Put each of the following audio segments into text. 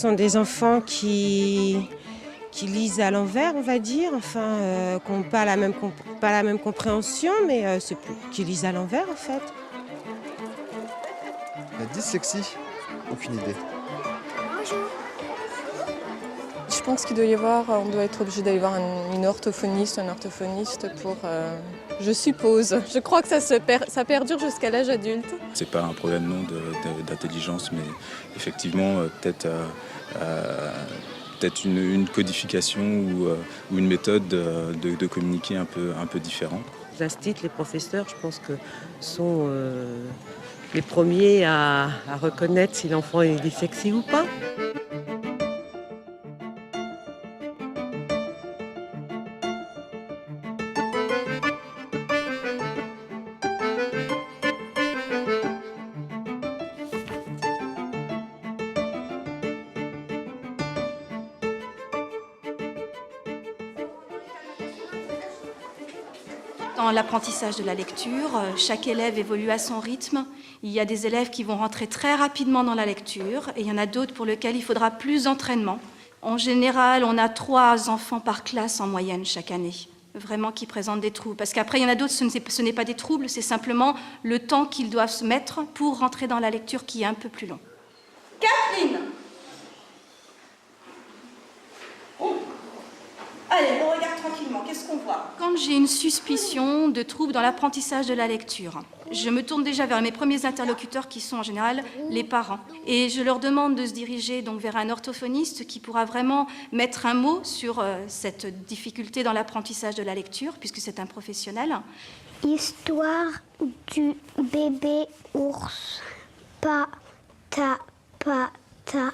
sont des enfants qui lisent à l'envers, on va dire, enfin, qui n'ont pas la même compréhension, mais qui lisent à l'envers, en fait. La dyslexie, aucune idée. Je pense qu'il doit y avoir, on doit être obligé d'aller voir une orthophoniste, un orthophoniste pour, je suppose. Je crois que ça perdure jusqu'à l'âge adulte. C'est pas un problème non d'intelligence, mais effectivement peut-être une codification ou une méthode de communiquer un peu différente. Les instituts, les professeurs, je pense que sont les premiers à reconnaître si l'enfant est dyslexie ou pas. Dans l'apprentissage de la lecture, chaque élève évolue à son rythme. Il y a des élèves qui vont rentrer très rapidement dans la lecture et il y en a d'autres pour lesquels il faudra plus d'entraînement. En général, on a 3 enfants par classe en moyenne chaque année, vraiment qui présentent des troubles. Parce qu'après, il y en a d'autres, ce n'est pas des troubles, c'est simplement le temps qu'ils doivent se mettre pour rentrer dans la lecture qui est un peu plus long. Catherine! Allez, on regarde tranquillement. Qu'est-ce qu'on voit? Quand j'ai une suspicion de trouble dans l'apprentissage de la lecture, je me tourne déjà vers mes premiers interlocuteurs qui sont en général les parents. Et je leur demande de se diriger donc vers un orthophoniste qui pourra vraiment mettre un mot sur cette difficulté dans l'apprentissage de la lecture, puisque c'est un professionnel. Histoire du bébé ours. Pata, pata,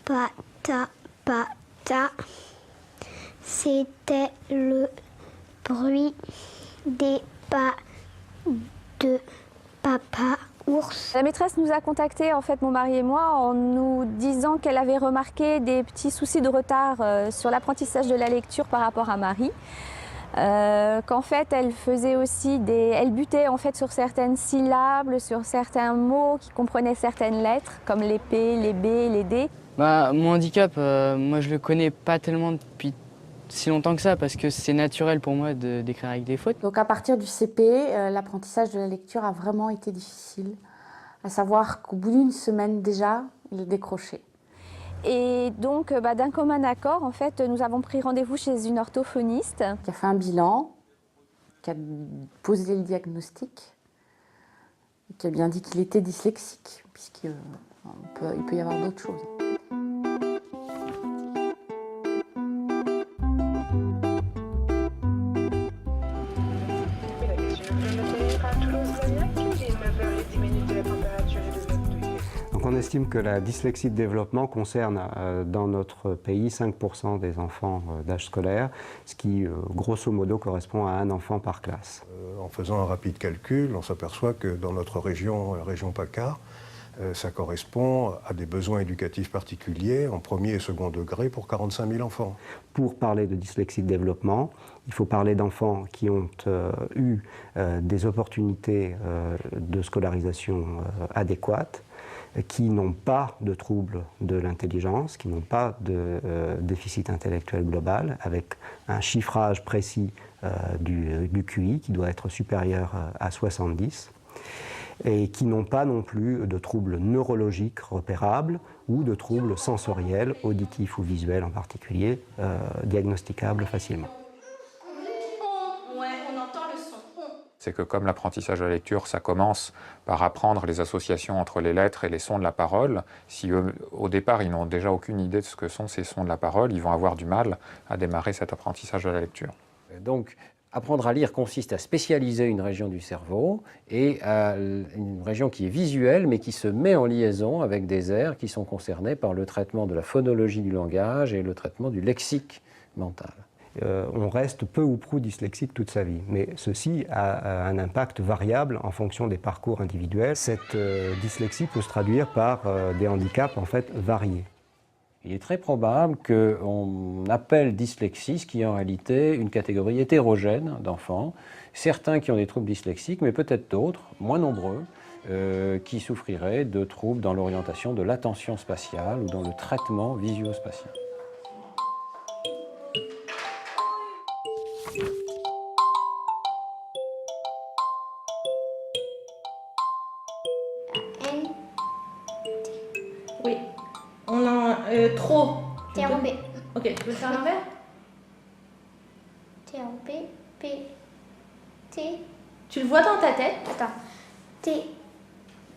pata, pata. C'était le bruit des pas de papa ours. La maîtresse nous a contactés, en fait, mon mari et moi, en nous disant qu'elle avait remarqué des petits soucis de retard sur l'apprentissage de la lecture par rapport à Marie. Qu'en fait, elle faisait aussi elle butait en fait sur certaines syllabes, sur certains mots qui comprenaient certaines lettres, comme les P, les B, les D. Mon handicap, moi je le connais pas tellement depuis si longtemps que ça, parce que c'est naturel pour moi d'écrire avec des fautes. Donc à partir du CP, l'apprentissage de la lecture a vraiment été difficile, à savoir qu'au bout d'une semaine déjà, il décrochait. Et donc, d'un commun accord, en fait, nous avons pris rendez-vous chez une orthophoniste. Qui a fait un bilan, qui a posé le diagnostic, et qui a bien dit qu'il était dyslexique, puisqu'il peut y avoir d'autres choses. Donc on estime que la dyslexie de développement concerne dans notre pays 5% des enfants d'âge scolaire, ce qui grosso modo correspond à un enfant par classe. En faisant un rapide calcul, on s'aperçoit que dans notre région, la région PACA, ça correspond à des besoins éducatifs particuliers en premier et second degré pour 45 000 enfants. Pour parler de dyslexie de développement, il faut parler d'enfants qui ont eu des opportunités de scolarisation adéquates, qui n'ont pas de troubles de l'intelligence, qui n'ont pas de déficit intellectuel global, avec un chiffrage précis du QI qui doit être supérieur à 70, et qui n'ont pas non plus de troubles neurologiques repérables ou de troubles sensoriels, auditifs ou visuels en particulier, diagnosticables facilement. C'est que comme l'apprentissage de la lecture, ça commence par apprendre les associations entre les lettres et les sons de la parole, si eux, au départ, ils n'ont déjà aucune idée de ce que sont ces sons de la parole, ils vont avoir du mal à démarrer cet apprentissage de la lecture. Donc, apprendre à lire consiste à spécialiser une région du cerveau et à une région qui est visuelle mais qui se met en liaison avec des aires qui sont concernés par le traitement de la phonologie du langage et le traitement du lexique mental. On reste peu ou prou dyslexique toute sa vie, mais ceci a un impact variable en fonction des parcours individuels. Cette dyslexie peut se traduire par des handicaps en fait variés. Il est très probable qu'on appelle dyslexie ce qui est en réalité une catégorie hétérogène d'enfants, certains qui ont des troubles dyslexiques, mais peut-être d'autres, moins nombreux, qui souffriraient de troubles dans l'orientation de l'attention spatiale ou dans le traitement visuospatial. Oui. On en trop. T en B. Ok, tu peux le faire à l'envers? T en B. P. T. Tu le vois dans ta tête? Attends. T.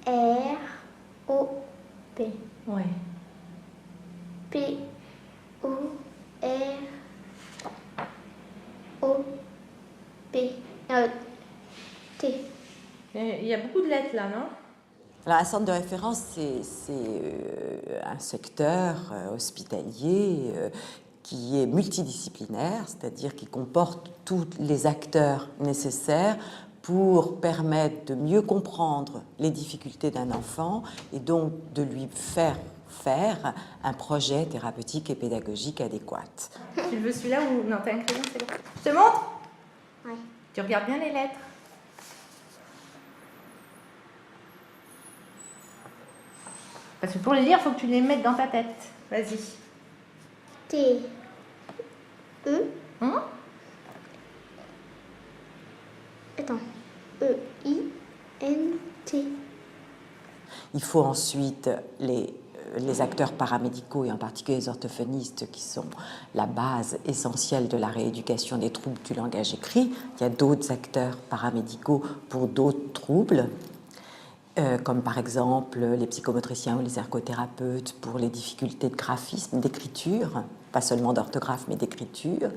R. O. P. Ouais. P. O. R. O. P. T. Il y a beaucoup de lettres là, non? Alors, un centre de référence, c'est un secteur hospitalier qui est multidisciplinaire, c'est-à-dire qui comporte tous les acteurs nécessaires pour permettre de mieux comprendre les difficultés d'un enfant et donc de lui faire un projet thérapeutique et pédagogique adéquat. Tu le veux celui-là ou non? T'as un crayon, c'est bon. Je te montre? Oui. Tu regardes bien les lettres. Parce que pour les lire, il faut que tu les mettes dans ta tête. Vas-y. T. E. Attends. E. I. N. T. Il faut ensuite les acteurs paramédicaux et en particulier les orthophonistes qui sont la base essentielle de la rééducation des troubles du langage écrit. Il y a d'autres acteurs paramédicaux pour d'autres troubles. Comme par exemple les psychomotriciens ou les ergothérapeutes pour les difficultés de graphisme, d'écriture, pas seulement d'orthographe mais d'écriture.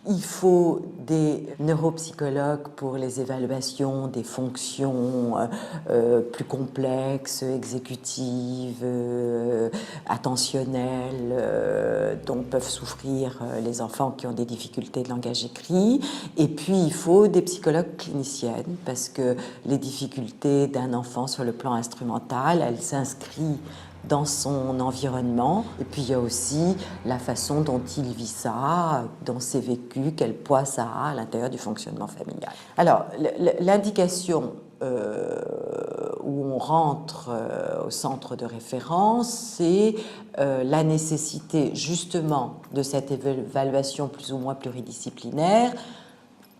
Il faut des neuropsychologues pour les évaluations des fonctions plus complexes, exécutives, attentionnelles, dont peuvent souffrir les enfants qui ont des difficultés de langage écrit. Et puis, il faut des psychologues cliniciennes, parce que les difficultés d'un enfant sur le plan instrumental, elles s'inscrivent dans son environnement. Et puis il y a aussi la façon dont il vit ça, dans ses vécus, quel poids ça a à l'intérieur du fonctionnement familial. Alors, l'indication où on rentre au centre de référence, c'est la nécessité justement de cette évaluation plus ou moins pluridisciplinaire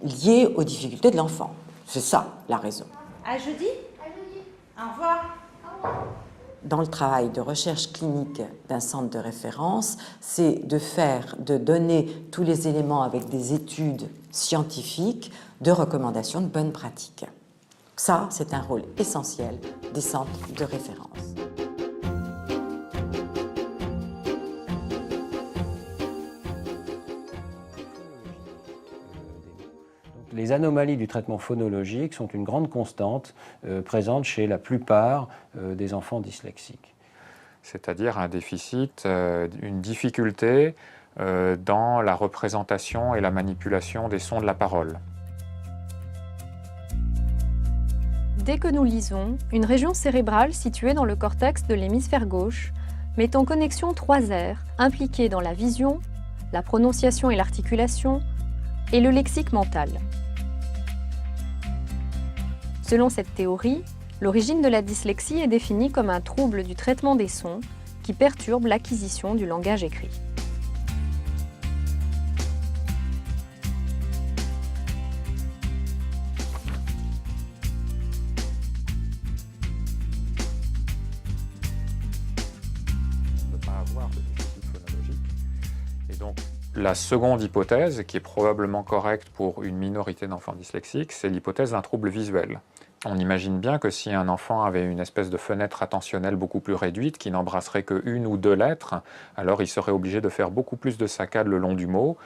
liée aux difficultés de l'enfant. C'est ça la raison. À jeudi. Au revoir. Dans le travail de recherche clinique d'un centre de référence, c'est de donner tous les éléments avec des études scientifiques de recommandation de bonnes pratiques. Ça, c'est un rôle essentiel des centres de référence. Les anomalies du traitement phonologique sont une grande constante présente chez la plupart des enfants dyslexiques. C'est-à-dire un déficit, une difficulté dans la représentation et la manipulation des sons de la parole. Dès que nous lisons, une région cérébrale située dans le cortex de l'hémisphère gauche met en connexion 3 aires impliquées dans la vision, la prononciation et l'articulation, et le lexique mental. Selon cette théorie, l'origine de la dyslexie est définie comme un trouble du traitement des sons qui perturbe l'acquisition du langage écrit. On ne peut pas avoir de déficit phonologique. Et donc, la seconde hypothèse, qui est probablement correcte pour une minorité d'enfants dyslexiques, c'est l'hypothèse d'un trouble visuel. On imagine bien que si un enfant avait une espèce de fenêtre attentionnelle beaucoup plus réduite, qui n'embrasserait qu'une ou deux lettres, alors il serait obligé de faire beaucoup plus de saccades le long du mot,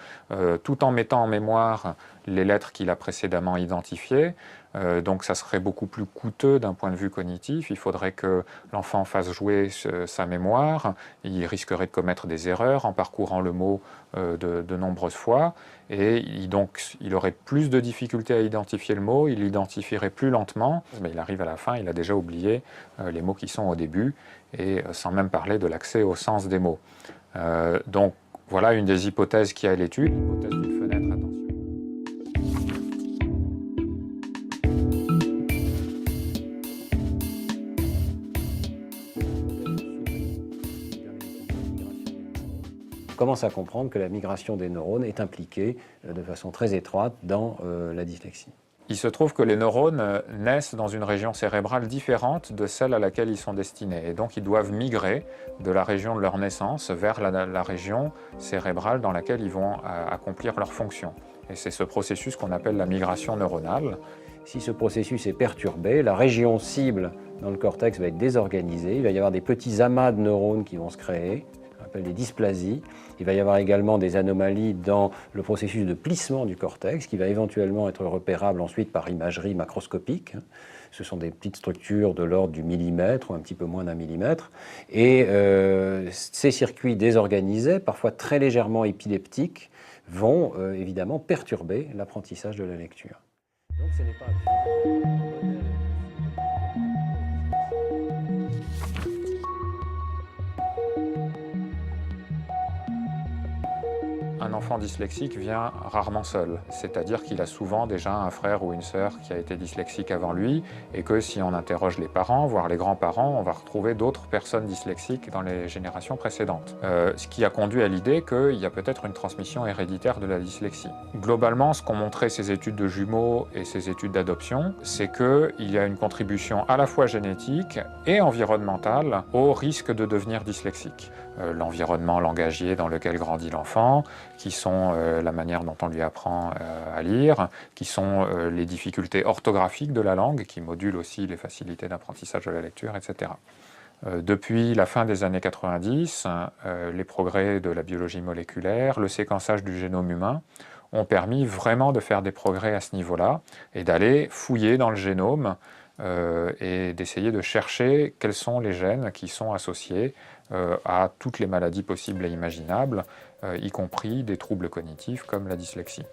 tout en mettant en mémoire les lettres qu'il a précédemment identifiées. Donc ça serait beaucoup plus coûteux d'un point de vue cognitif. Il faudrait que l'enfant fasse jouer sa mémoire. Il risquerait de commettre des erreurs en parcourant le mot de nombreuses fois. Et donc il aurait plus de difficultés à identifier le mot, il l'identifierait plus lentement. Mais il arrive à la fin, il a déjà oublié les mots qui sont au début, et sans même parler de l'accès au sens des mots. Donc voilà une des hypothèses qui est à l'étude, l'hypothèse d'une fenêtre attentionnelle. commence à comprendre que la migration des neurones est impliquée de façon très étroite dans la dyslexie. Il se trouve que les neurones naissent dans une région cérébrale différente de celle à laquelle ils sont destinés. Et donc, ils doivent migrer de la région de leur naissance vers la région cérébrale dans laquelle ils vont accomplir leur fonction. Et c'est ce processus qu'on appelle la migration neuronale. Si ce processus est perturbé, la région cible dans le cortex va être désorganisée. Il va y avoir des petits amas de neurones qui vont se créer, qu'on appelle des dysplasies. Il va y avoir également des anomalies dans le processus de plissement du cortex, qui va éventuellement être repérable ensuite par imagerie macroscopique. Ce sont des petites structures de l'ordre du millimètre ou un petit peu moins d'un millimètre. Et ces circuits désorganisés, parfois très légèrement épileptiques, vont évidemment perturber l'apprentissage de la lecture. Donc ce n'est pas Un enfant dyslexique vient rarement seul, c'est-à-dire qu'il a souvent déjà un frère ou une sœur qui a été dyslexique avant lui, et que si on interroge les parents, voire les grands-parents, on va retrouver d'autres personnes dyslexiques dans les générations précédentes. Ce qui a conduit à l'idée qu'il y a peut-être une transmission héréditaire de la dyslexie. Globalement, ce qu'ont montré ces études de jumeaux et ces études d'adoption, c'est qu'il y a une contribution à la fois génétique et environnementale au risque de devenir dyslexique. L'environnement langagier dans lequel grandit l'enfant, qui sont la manière dont on lui apprend à lire, qui sont les difficultés orthographiques de la langue, qui modulent aussi les facilités d'apprentissage de la lecture, etc. Depuis la fin des années 90, les progrès de la biologie moléculaire, le séquençage du génome humain, ont permis vraiment de faire des progrès à ce niveau-là et d'aller fouiller dans le génome et d'essayer de chercher quels sont les gènes qui sont associés à toutes les maladies possibles et imaginables, y compris des troubles cognitifs comme la dyslexie.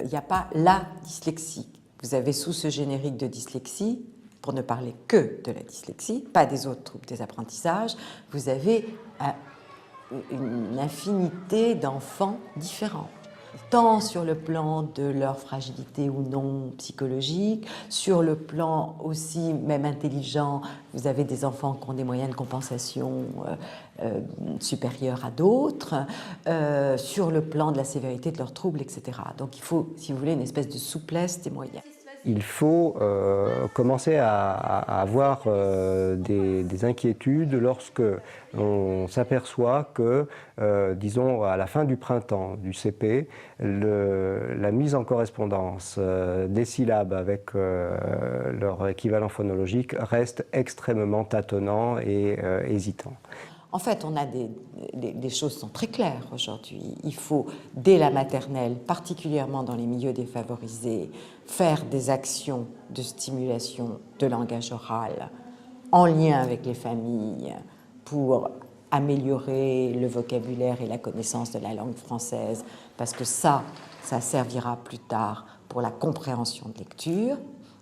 Il n'y a pas la dyslexie. Vous avez sous ce générique de dyslexie, pour ne parler que de la dyslexie, pas des autres troubles des apprentissages, vous avez une infinité d'enfants différents, tant sur le plan de leur fragilité ou non psychologique, sur le plan aussi même intelligent, vous avez des enfants qui ont des moyens de compensation supérieurs à d'autres, sur le plan de la sévérité de leurs troubles, etc. Donc il faut, si vous voulez, une espèce de souplesse des moyens. Il faut commencer à avoir des inquiétudes lorsque on s'aperçoit que, disons, à la fin du printemps du CP, la mise en correspondance des syllabes avec leur équivalent phonologique reste extrêmement tâtonnant et hésitant. En fait, on a les choses sont très claires aujourd'hui. Il faut, dès la maternelle, particulièrement dans les milieux défavorisés, faire des actions de stimulation de langage oral en lien avec les familles pour améliorer le vocabulaire et la connaissance de la langue française, parce que ça servira plus tard pour la compréhension de lecture.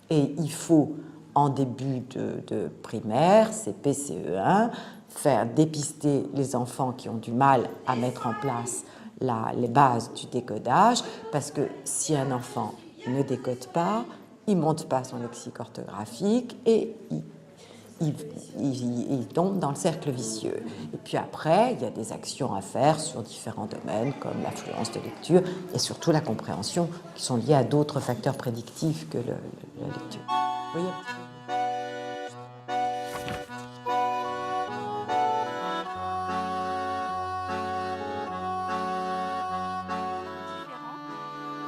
Et il faut, en début de primaire, CP, CE1, faire dépister les enfants qui ont du mal à mettre en place les bases du décodage, parce que si un enfant ne décode pas, il ne monte pas son lexique orthographique et il tombe dans le cercle vicieux. Et puis après, il y a des actions à faire sur différents domaines, comme l'affluence de lecture et surtout la compréhension, qui sont liées à d'autres facteurs prédictifs que la lecture. Vous voyez ?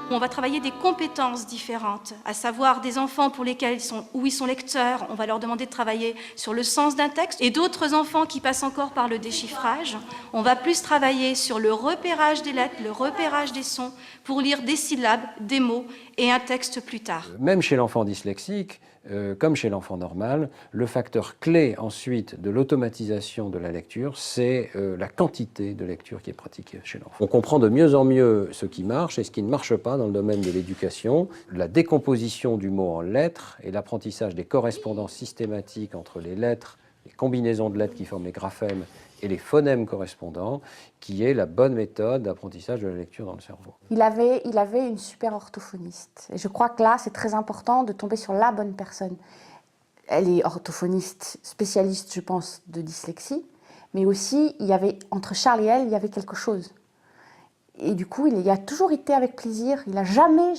On va travailler des compétences différentes, à savoir des enfants pour lesquels ils sont lecteurs, on va leur demander de travailler sur le sens d'un texte, et d'autres enfants qui passent encore par le déchiffrage, on va plus travailler sur le repérage des lettres, le repérage des sons, pour lire des syllabes, des mots et un texte plus tard. Même chez l'enfant dyslexique, comme chez l'enfant normal, le facteur clé ensuite de l'automatisation de la lecture, c'est la quantité de lecture qui est pratiquée chez l'enfant. On comprend de mieux en mieux ce qui marche et ce qui ne marche pas dans le domaine de l'éducation. La décomposition du mot en lettres et l'apprentissage des correspondances systématiques entre les lettres, les combinaisons de lettres qui forment les graphèmes et les phonèmes correspondants, qui est la bonne méthode d'apprentissage de la lecture dans le cerveau. Il avait une super orthophoniste. Et je crois que là, c'est très important de tomber sur la bonne personne. Elle est orthophoniste, spécialiste, je pense, de dyslexie, mais aussi, entre Charles et elle, il y avait quelque chose. Et du coup, il y a toujours été avec plaisir. Il n'a jamais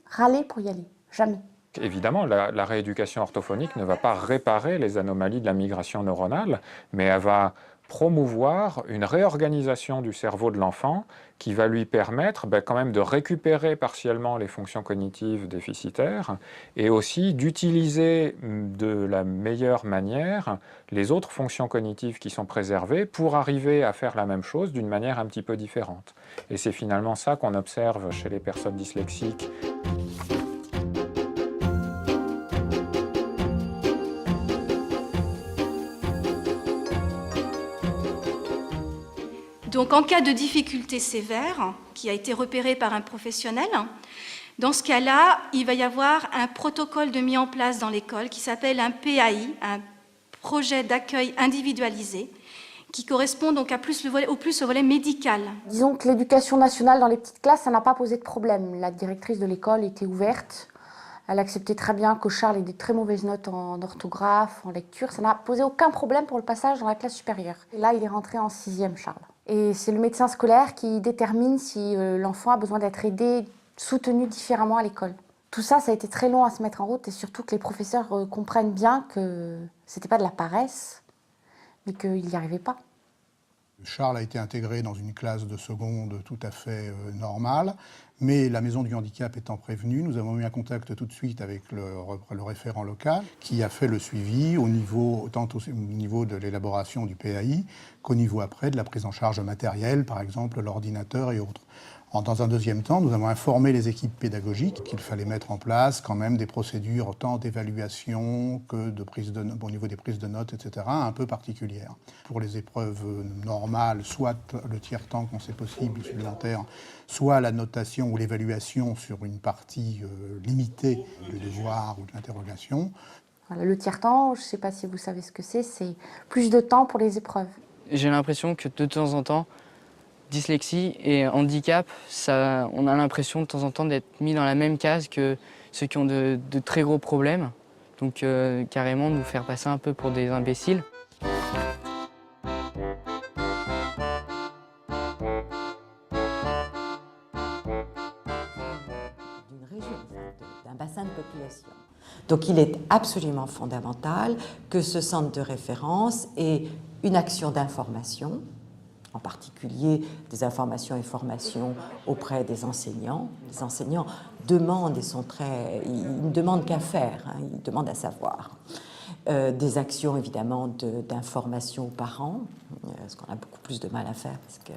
râlé pour y aller. Jamais. Évidemment, la rééducation orthophonique ne va pas réparer les anomalies de la migration neuronale, mais elle va promouvoir une réorganisation du cerveau de l'enfant qui va lui permettre quand même de récupérer partiellement les fonctions cognitives déficitaires et aussi d'utiliser de la meilleure manière les autres fonctions cognitives qui sont préservées pour arriver à faire la même chose d'une manière un petit peu différente. Et c'est finalement ça qu'on observe chez les personnes dyslexiques. Donc en cas de difficulté sévère, qui a été repérée par un professionnel, dans ce cas-là, il va y avoir un protocole de mise en place dans l'école qui s'appelle un PAI, un projet d'accueil individualisé, qui correspond donc au plus au volet médical. Disons que l'éducation nationale dans les petites classes, ça n'a pas posé de problème. La directrice de l'école était ouverte. Elle acceptait très bien que Charles ait des très mauvaises notes en orthographe, en lecture. Ça n'a posé aucun problème pour le passage dans la classe supérieure. Et là, il est rentré en 6e, Charles. Et c'est le médecin scolaire qui détermine si l'enfant a besoin d'être aidé, soutenu différemment à l'école. Tout ça, ça a été très long à se mettre en route et surtout que les professeurs comprennent bien que c'était pas de la paresse, mais qu'il n'y arrivait pas. Charles a été intégré dans une classe de seconde tout à fait normale, mais la maison du handicap étant prévenue, nous avons eu un contact tout de suite avec le référent local qui a fait le suivi tant au niveau de l'élaboration du PAI qu'au niveau après de la prise en charge matérielle, par exemple l'ordinateur et autres. Dans un deuxième temps, nous avons informé les équipes pédagogiques qu'il fallait mettre en place quand même des procédures tant d'évaluation que au niveau des prises de notes, etc., un peu particulières. Pour les épreuves normales, soit le tiers-temps quand c'est possible, supplémentaire, soit la notation ou l'évaluation sur une partie limitée du devoir ou de l'interrogation. Voilà, le tiers-temps, je ne sais pas si vous savez ce que c'est plus de temps pour les épreuves. J'ai l'impression que de temps en temps, dyslexie et handicap, on a l'impression de temps en temps d'être mis dans la même case que ceux qui ont de très gros problèmes. Donc carrément nous faire passer un peu pour des imbéciles. D'une région, d'un bassin de population. Donc il est absolument fondamental que ce centre de référence ait une action d'information, en particulier des informations et formations auprès des enseignants. Les enseignants demandent et ils ne demandent qu'à faire, ils demandent à savoir. Des actions évidemment d'information aux parents, ce qu'on a beaucoup plus de mal à faire parce que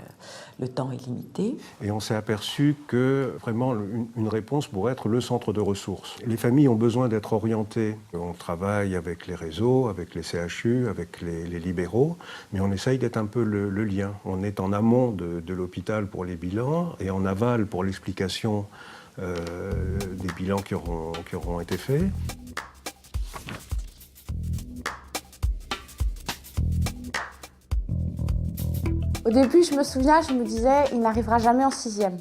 le temps est limité. Et on s'est aperçu que vraiment une réponse pourrait être le centre de ressources. Les familles ont besoin d'être orientées. On travaille avec les réseaux, avec les CHU, avec les libéraux, mais on essaye d'être un peu le lien. On est en amont de l'hôpital pour les bilans et en aval pour l'explication des bilans qui auront été faits. Au début, je me souviens, je me disais, il n'arrivera jamais en 6e.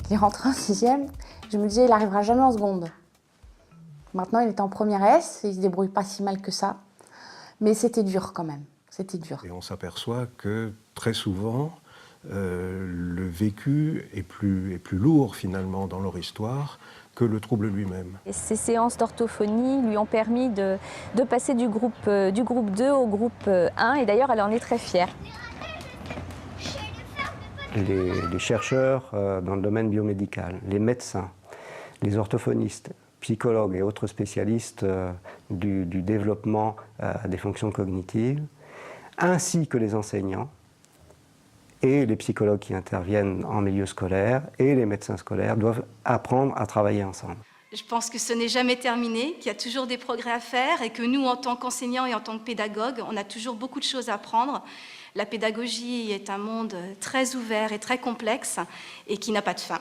Il est rentré en 6e, je me disais, il n'arrivera jamais en seconde. Maintenant, il est en première S, il ne se débrouille pas si mal que ça. Mais c'était dur quand même, c'était dur. Et on s'aperçoit que très souvent, le vécu est plus lourd finalement dans leur histoire que le trouble lui-même. Et ces séances d'orthophonie lui ont permis de passer du groupe 2 au groupe 1 et d'ailleurs, elle en est très fière. Les chercheurs dans le domaine biomédical, les médecins, les orthophonistes, psychologues et autres spécialistes du développement des fonctions cognitives, ainsi que les enseignants et les psychologues qui interviennent en milieu scolaire et les médecins scolaires doivent apprendre à travailler ensemble. Je pense que ce n'est jamais terminé, qu'il y a toujours des progrès à faire et que nous, en tant qu'enseignants et en tant que pédagogues, on a toujours beaucoup de choses à apprendre. La pédagogie est un monde très ouvert et très complexe et qui n'a pas de fin.